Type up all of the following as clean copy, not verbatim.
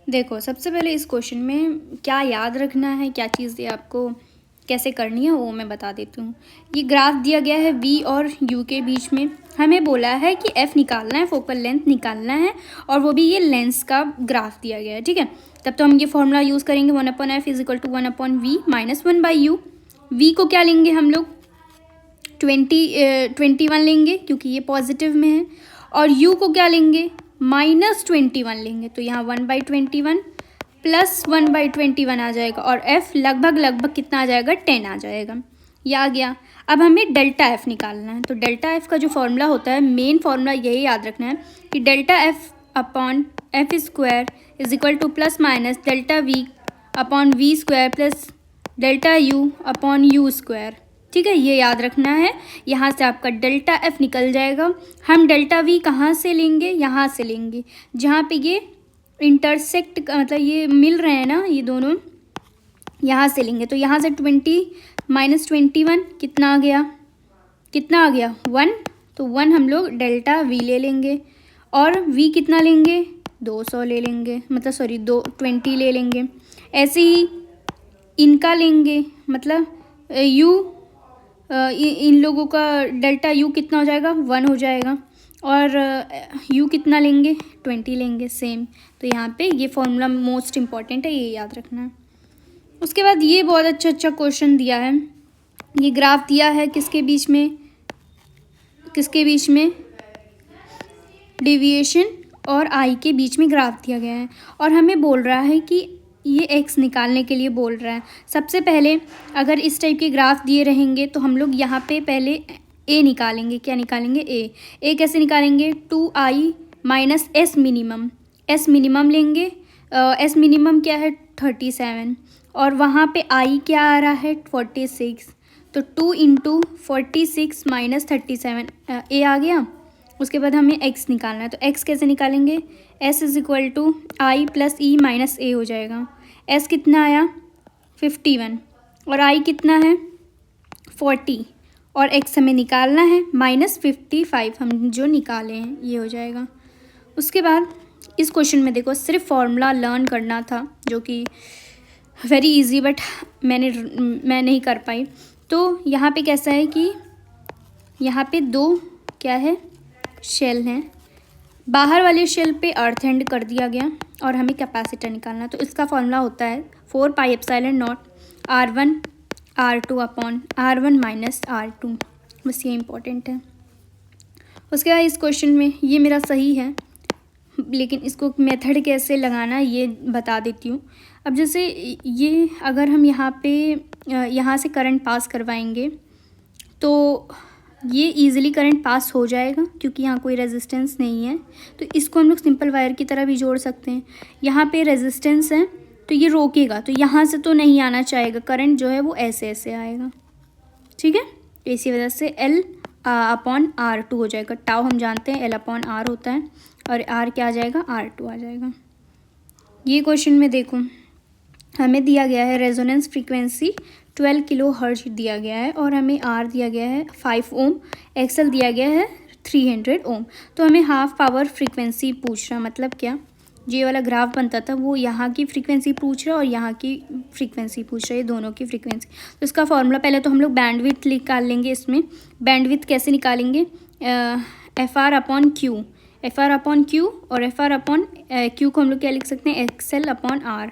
देखो सबसे पहले इस क्वेश्चन में क्या याद रखना है, क्या चीज़ें आपको कैसे करनी है वो मैं बता देती हूँ। ये ग्राफ दिया गया है v और u के बीच में। हमें बोला है कि f निकालना है, फोकल लेंथ निकालना है, और वो भी ये लेंस का ग्राफ दिया गया है, ठीक है। तब तो हम ये फॉर्मूला यूज़ करेंगे 1/f is equal to 1/v minus 1/u। v को क्या लेंगे हम लोग 21 लेंगे क्योंकि ये पॉजिटिव में है, और u को क्या लेंगे -21 लेंगे। तो यहाँ 1/21 प्लस 1/21 आ जाएगा, और f लगभग कितना आ जाएगा 10 आ जाएगा। ये आ गया। अब हमें डेल्टा f निकालना है। तो डेल्टा f का जो फॉर्मूला होता है, मेन फॉर्मूला यही याद रखना है कि delta f upon f square is equal two plus minus delta v upon v square plus delta u upon u square, ठीक है। ये याद रखना है। यहाँ से आपका डेल्टा f निकल जाएगा। हम डेल्टा v कहाँ से लेंगे, यहाँ से लेंगे जहाँ पे ये इंटरसेक्ट मतलब ये मिल रहे हैं ना, ये दोनों यहाँ से लेंगे। तो यहाँ से 20 माइनस 21 कितना आ गया, 1। तो 1 हम लोग डेल्टा v ले लेंगे, और v कितना लेंगे 200 ले लेंगे, मतलब सॉरी 20 ले लेंगे। ऐसे ही इनका लेंगे, मतलब u इन लोगों का डेल्टा u कितना हो जाएगा 1 हो जाएगा, और u कितना लेंगे 20 लेंगे सेम। तो यहाँ पे ये फॉर्मूला मोस्ट इम्पॉर्टेंट है, ये याद रखना है। उसके बाद ये बहुत अच्छा क्वेश्चन दिया है। ये ग्राफ दिया है किसके बीच में डेविएशन और आई के बीच में ग्राफ दिया गया है, और हमें बोल रहा है कि ये एक्स निकालने के लिए बोल रहा है। सबसे पहले अगर इस टाइप के ग्राफ दिए रहेंगे तो हम लोग यहाँ पे पहले ए निकालेंगे। क्या निकालेंगे ए कैसे निकालेंगे 2i माइनस एस मिनिमम लेंगे। एस मिनिमम क्या है 37, और वहाँ पे आई क्या आ रहा है 46। तो 2 इंटू 46 माइनस 37 ए आ गया। उसके बाद हमें x निकालना है। तो x कैसे निकालेंगे, s is equal to I plus E minus A हो जाएगा। s कितना आया 51, और i कितना है 40, और x हमें निकालना है -55 हम जो निकाले हैं, ये हो जाएगा। उसके बाद इस क्वेश्चन में देखो सिर्फ फॉर्मूला लर्न करना था, जो कि वेरी इजी, बट मैं नहीं कर पाई। तो यहाँ पे कैसा है कि यहाँ पे 2 क्या है शेल हैं, बाहर वाले शेल पे अर्थ एंड कर दिया गया, और हमें कैपेसिटर निकालना। तो इसका फॉर्मूला होता है 4πε0 R1 R2 upon R1 minus R2। बस ये इम्पोर्टेंट है। उसके बाद इस क्वेश्चन में ये मेरा सही है, लेकिन इसको मेथड कैसे लगाना ये बता देती हूँ। अब जैसे ये अगर हम यहाँ से करंट पास करवाएंगे तो ये इजीली करंट पास हो जाएगा, क्योंकि यहाँ कोई रेजिस्टेंस नहीं है। तो इसको हम लोग सिंपल वायर की तरह भी जोड़ सकते हैं। यहाँ पे रेजिस्टेंस है तो ये रोकेगा, तो यहाँ से तो नहीं आना चाहेगा करंट, जो है वो ऐसे आएगा, ठीक है। तो इसी वजह से L अपॉन R2 हो जाएगा। टाउ हम जानते हैं L अपॉन R होता है, और R क्या आ जाएगा R2 आ जाएगा। ये क्वेश्चन में देखो हमें दिया गया है रेजोनेंस फ्रीक्वेंसी 12 किलो हर्ट्ज दिया गया है, और हमें R दिया गया है 5 ओम, XL दिया गया है 300 ओम। तो हमें हाफ पावर फ्रीक्वेंसी पूछ रहा, मतलब क्या ये वाला ग्राफ बनता था वो यहाँ की फ्रीक्वेंसी पूछ रहा है और यहाँ की फ्रीक्वेंसी पूछ रहा है, दोनों की फ्रीक्वेंसी। तो इसका फॉर्मूला पहले तो हम लोग बैंडविड्थ निकाल लेंगे। इसमें बैंडविड्थ कैसे निकालेंगे, FR अपॉन क्यू, और FR अपॉन क्यू को हम लोग क्या लिख सकते हैं XL अपॉन R।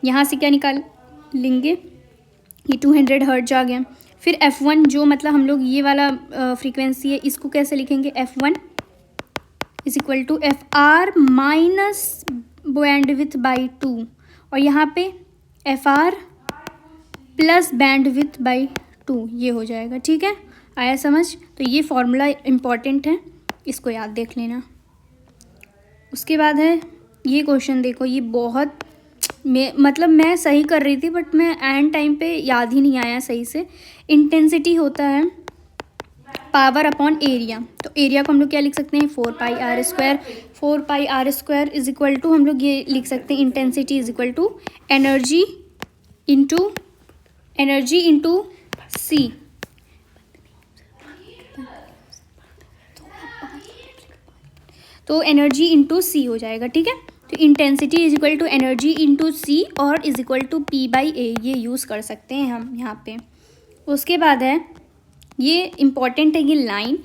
यहाँ से क्या निकाल लेंगे, ये 200 हर्ट्ज आ गया। फिर F1 जो मतलब हम लोग ये वाला फ्रीक्वेंसी है, इसको कैसे लिखेंगे F1 is equal to FR minus bandwidth by 2, और यहाँ पे FR प्लस बैंडविड्थ बाई 2, ये हो जाएगा, ठीक है। आया समझ। तो ये फॉर्मूला इम्पॉर्टेंट है, इसको याद देख लेना। उसके बाद है ये क्वेश्चन, देखो ये बहुत मतलब मैं सही कर रही थी बट मैं एंड टाइम पे याद ही नहीं आया सही से। इंटेंसिटी होता है पावर अपॉन एरिया। तो एरिया को हम लोग क्या लिख सकते हैं 4πr² इज इक्वल टू हम लोग ये लिख सकते हैं intensity is equal to energy into C. तो एनर्जी इंटू सी हो जाएगा, ठीक है। तो intensity is equal to energy into C और इज इक्वल टू P/A, ये यूज़ कर सकते हैं हम यहाँ पे। उसके बाद है, ये इम्पॉर्टेंट है ये लाइन,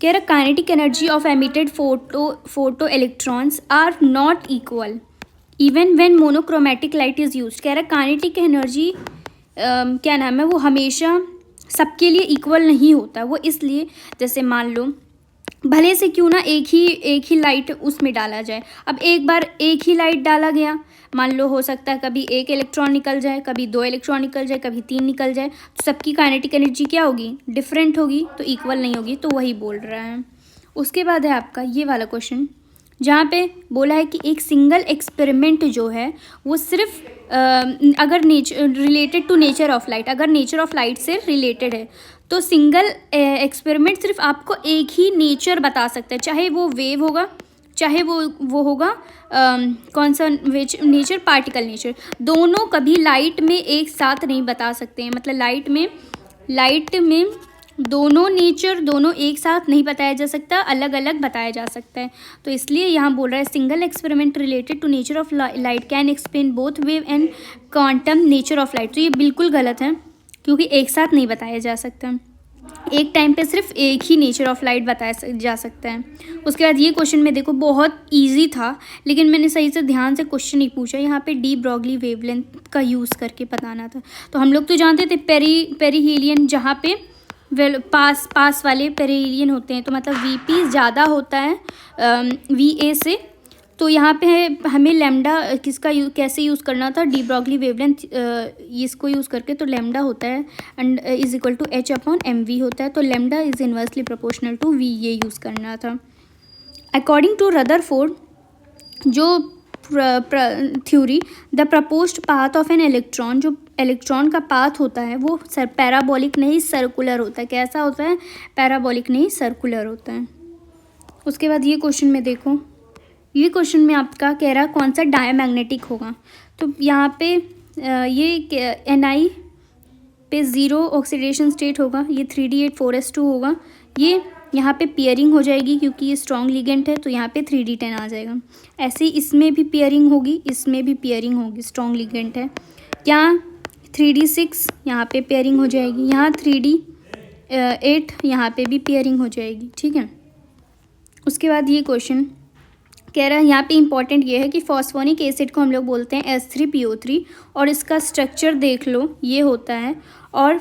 कह रहा kinetic energy of emitted photo electrons are not equal even when monochromatic light is used. कह रहा काइनेटिक एनर्जी क्या नाम है, वो हमेशा सबके लिए इक्वल नहीं होता। वो इसलिए, जैसे मान लो भले से क्यों ना एक ही लाइट उसमें डाला जाए, अब एक बार एक ही लाइट डाला गया, मान लो हो सकता है कभी एक इलेक्ट्रॉन निकल जाए, कभी 2 इलेक्ट्रॉन निकल जाए, कभी 3 निकल जाए, तो सबकी काइनेटिक एनर्जी क्या होगी, डिफरेंट होगी, तो इक्वल नहीं होगी। तो वही बोल रहा है। उसके बाद है आपका ये वाला क्वेश्चन, जहाँ पे बोला है कि एक सिंगल एक्सपेरिमेंट जो है वो सिर्फ अगर related to nature of light, अगर नेचर ऑफ लाइट से रिलेटेड है तो सिंगल एक्सपेरिमेंट सिर्फ आपको एक ही नेचर बता सकता है, चाहे वो वेव होगा, चाहे वो होगा कौन सा नेचर, पार्टिकल नेचर। दोनों कभी लाइट में एक साथ नहीं बता सकते हैं, मतलब लाइट में दोनों नेचर दोनों एक साथ नहीं बताया जा सकता, अलग अलग बताया जा सकता है। तो इसलिए यहाँ बोल रहा है single experiment related to nature of light can explain both wave and quantum nature of light. तो ये बिल्कुल गलत है, क्योंकि एक साथ नहीं बताया जा सकता, एक टाइम पे सिर्फ एक ही नेचर ऑफ लाइट बताया जा सकता है। उसके बाद ये क्वेश्चन में देखो बहुत इजी था, लेकिन मैंने सही से ध्यान से क्वेश्चन नहीं पूछा। यहाँ पे डी ब्रॉगली वेवलेंथ का यूज़ करके बताना था। तो हम लोग तो जानते थे पेरीहीलियन, जहाँ पे पास वाले पेरीहीलियन होते हैं, तो मतलब वीपी ज़्यादा होता है वीए से। तो यहाँ पे हमें लैम्डा कैसे यूज़ करना था, डी ब्रॉगली वेवलेंथ इसको यूज़ करके। तो लैम्डा होता है and is equal to H/mv होता है, तो lambda is inversely proportional to v, ये यूज़ करना था। अकॉर्डिंग टू रदरफोर्ड जो theory, the proposed path of an electron, जो इलेक्ट्रॉन का पाथ होता है वो पैराबोलिक नहीं सर्कुलर होता है। कैसा होता है, पैराबोलिक नहीं सर्कुलर होता है। उसके बाद ये क्वेश्चन में देखो, ये क्वेश्चन में आपका कह रहा कौन सा डायमैग्नेटिक होगा। तो यहाँ पे ये Ni पे 0 ऑक्सीडेशन स्टेट होगा, ये 3D8 4s2 होगा, ये यहाँ पे पेयरिंग हो जाएगी क्योंकि ये स्ट्रॉन्ग लिगेंड है, तो यहाँ पे 3D10 आ जाएगा। ऐसे ही इसमें भी पेयरिंग होगी, इसमें भी पेयरिंग होगी, स्ट्रॉन्ग लिगेंड है। यहाँ 3D6 यहाँ पे पेयरिंग हो जाएगी, यहाँ 3D8 यहाँ पे भी पेयरिंग हो जाएगी, ठीक है। उसके बाद ये क्वेश्चन कह रहा है, यहाँ पे इंपॉर्टेंट ये है कि फॉस्फोनिक एसिड को हम लोग बोलते हैं H3PO3, और इसका स्ट्रक्चर देख लो ये होता है। और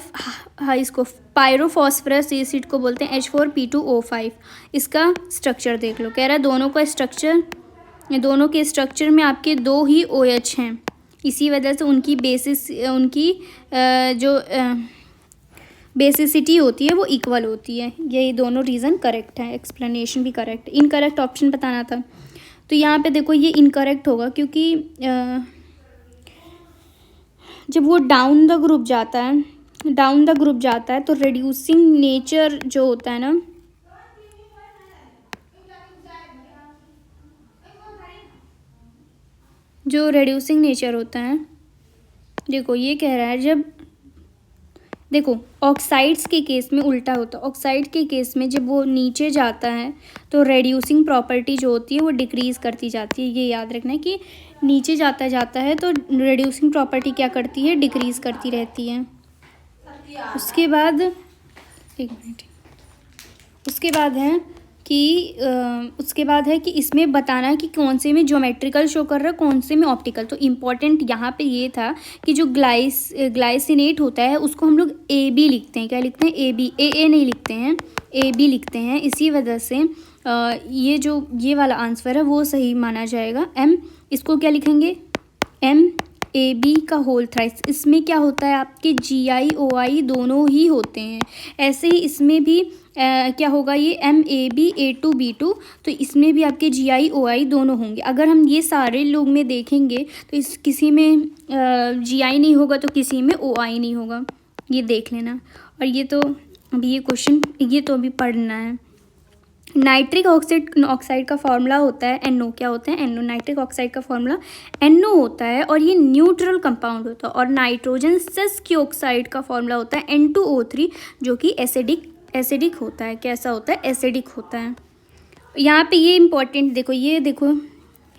इसको पायरोफॉस्फरस एसिड को बोलते हैं H4P2O5, इसका स्ट्रक्चर देख लो। कह रहा है दोनों के स्ट्रक्चर में आपके 2 ही OH हैं, इसी वजह से उनकी जो बेसिसिटी होती है वो इक्वल होती है। ये दोनों रीज़न करेक्ट है, एक्सप्लेनेशन भी करेक्ट। इनकरेक्ट ऑप्शन बताना था, तो यहाँ पे देखो ये इनकरेक्ट होगा, क्योंकि जब वो डाउन द ग्रुप जाता है तो रिड्यूसिंग नेचर जो होता है ना, जो रिड्यूसिंग नेचर होता है, देखो ये कह रहा है, जब देखो ऑक्साइड्स के केस में उल्टा होता है। ऑक्साइड के केस में जब वो नीचे जाता है तो रेड्यूसिंग प्रॉपर्टी जो होती है वो डिक्रीज़ करती जाती है। ये याद रखना है कि नीचे जाता है तो रेड्यूसिंग प्रॉपर्टी क्या करती है, डिक्रीज़ करती रहती है। उसके बाद एक मिनट, उसके बाद है कि इसमें बताना है कि कौन से में ज्योमेट्रिकल शो कर रहा है, कौन से में ऑप्टिकल। तो इम्पॉर्टेंट यहाँ पे ये था कि जो ग्लाइसिनेट होता है उसको हम लोग AB लिखते हैं। क्या लिखते हैं, AB, AA नहीं लिखते हैं, AB लिखते हैं। इसी वजह से ये वाला आंसर है वो सही माना जाएगा। इसको क्या लिखेंगे, MAB का होल थ्राइस। इसमें क्या होता है, आपके GI OI दोनों ही होते हैं। ऐसे ही इसमें भी क्या होगा, ये MAB A2 B2, तो इसमें भी आपके GI OI दोनों होंगे। अगर हम ये सारे लोग में देखेंगे तो किसी में GI नहीं होगा तो किसी में OI नहीं होगा, ये देख लेना। और ये तो अभी ये क्वेश्चन ये तो अभी पढ़ना है। नाइट्रिक ऑक्साइड का फॉर्मूला होता है NO। क्या होता है, NO। नाइट्रिक ऑक्साइड का फॉर्मूला NO होता है और ये न्यूट्रल कंपाउंड होता है। और नाइट्रोजन सेस की ऑक्साइड का फॉर्मूला होता है N2O3, जो कि एसिडिक होता है। कैसा होता है, एसिडिक होता है। यहाँ पे ये इम्पॉर्टेंट देखो, ये देखो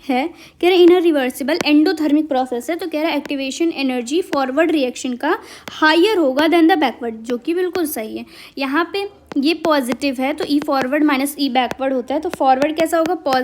है, कह रहा है इन अ रिवर्सिबल एंडोथर्मिक प्रोसेस है, तो कह रहा है एक्टिवेशन एनर्जी फॉरवर्ड रिएक्शन का हायर होगा देन द बैकवर्ड, जो कि बिल्कुल सही है। यहाँ पे ये पॉजिटिव है तो ई फॉरवर्ड माइनस ई बैकवर्ड होता है, तो फॉरवर्ड कैसा होगा,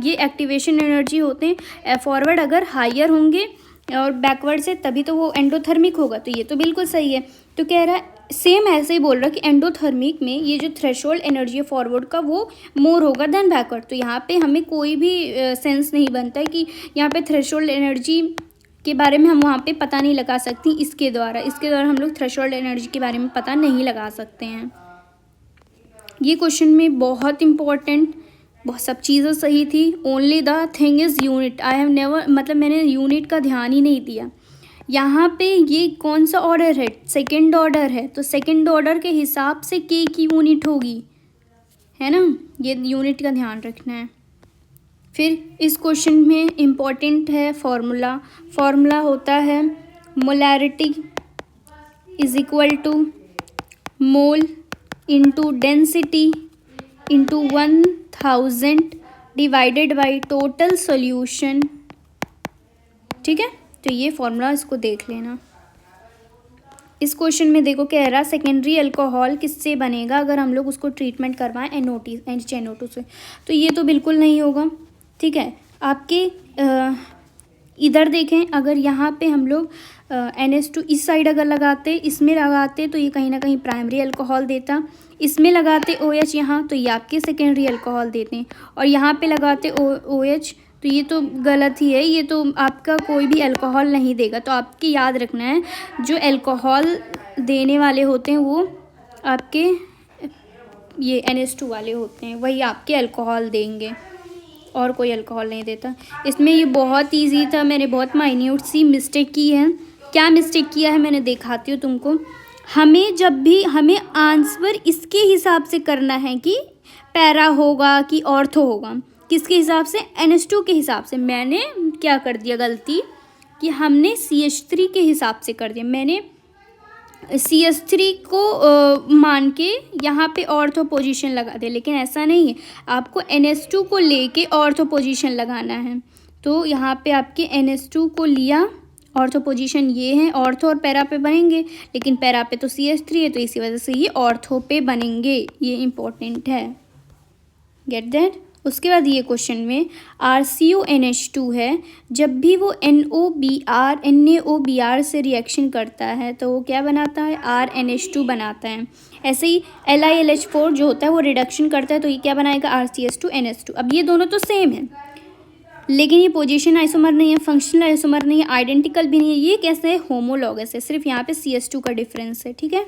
ये एक्टिवेशन एनर्जी होते हैं फॉरवर्ड अगर हायर होंगे और बैकवर्ड से तभी तो वो एंडोथर्मिक होगा, तो ये तो बिल्कुल सही है। तो कह रहा है सेम ऐसे ही बोल रहा है कि एंडोथर्मिक में ये जो थ्रेशोल्ड एनर्जी है फॉरवर्ड का वो मोर होगा देन बैकवर्ड, तो यहाँ पे हमें कोई भी सेंस नहीं बनता है कि यहाँ पे थ्रेशोल्ड एनर्जी के बारे में हम वहाँ पे पता नहीं लगा सकती इसके द्वारा हम लोग थ्रेशोल्ड एनर्जी के बारे में पता नहीं लगा सकते हैं। ये क्वेश्चन में बहुत इंपॉर्टेंट, बहुत सब चीज़ें सही थी, only the thing is unit, I have never, मतलब मैंने यूनिट का ध्यान ही नहीं दिया। यहाँ पे ये कौन सा ऑर्डर है, सेकंड ऑर्डर है, तो सेकंड ऑर्डर के हिसाब से के की यूनिट होगी, है ना, ये यूनिट का ध्यान रखना है। फिर इस क्वेश्चन में इम्पॉर्टेंट है फॉर्मूला होता है molarity is equal to mole into density into 1000 divided by total solution, ठीक है। तो ये फॉर्मूला इसको देख लेना। इस क्वेश्चन में देखो कह रहा सेकेंडरी अल्कोहल किससे बनेगा अगर हम लोग उसको ट्रीटमेंट करवाएं NO2 से, तो ये तो बिल्कुल नहीं होगा, ठीक है। आपके इधर देखें, अगर यहाँ पे हम लोग NH2 इस साइड अगर लगाते, इसमें लगाते तो ये कहीं ना कहीं प्राइमरी अल्कोहल देता, इसमें लगाते OH यहाँ तो ये आपके सेकेंडरी अल्कोहल देते हैं, और यहाँ पे लगाते OH तो ये तो गलत ही है, ये तो आपका कोई भी अल्कोहल नहीं देगा। तो आपके याद रखना है जो अल्कोहल देने वाले होते हैं वो आपके ये NH2 वाले होते हैं, वही आपके अल्कोहल देंगे और कोई अल्कोहल नहीं देता। इसमें ये बहुत इजी था, मैंने बहुत माइन्यूट सी मिस्टेक की है। क्या मिस्टेक किया है मैंने दिखाती हूँ तुमको। हमें आंसर इसके हिसाब से करना है कि पैरा होगा कि ऑर्थो होगा, किसके हिसाब से, NH2 के हिसाब से। मैंने क्या कर दिया गलती कि हमने CH3 के हिसाब से कर दिया, मैंने CH3 को मान के यहाँ पे ऑर्थो पोजीशन लगा दिया, लेकिन ऐसा नहीं है, आपको NH2 को लेके ऑर्थो पोजीशन लगाना है। तो यहाँ पे आपके NH2 को लिया, ऑर्थो पोजीशन ये है, ऑर्थो और पैरा पे बनेंगे, लेकिन पैरा पे तो CH3 है तो इसी वजह से ये ऑर्थो पे बनेंगे, ये इम्पोर्टेंट है, गेट दैट। उसके बाद ये क्वेश्चन में RCONH2 है, जब भी वो NaOBr से रिएक्शन करता है तो वो क्या बनाता है, RNH2 बनाता है। ऐसे ही LiLH4 जो होता है वो रिडक्शन करता है तो ये क्या बनाएगा, RCH2NH2। अब ये दोनों तो सेम है, लेकिन ये पोजीशन आइसोमर नहीं है, फंक्शनल आइसोमर नहीं है, आइडेंटिकल भी नहीं है, ये कैसे है, होमोलॉगस है, सिर्फ यहाँ पे CH2 का डिफरेंस है, ठीक है।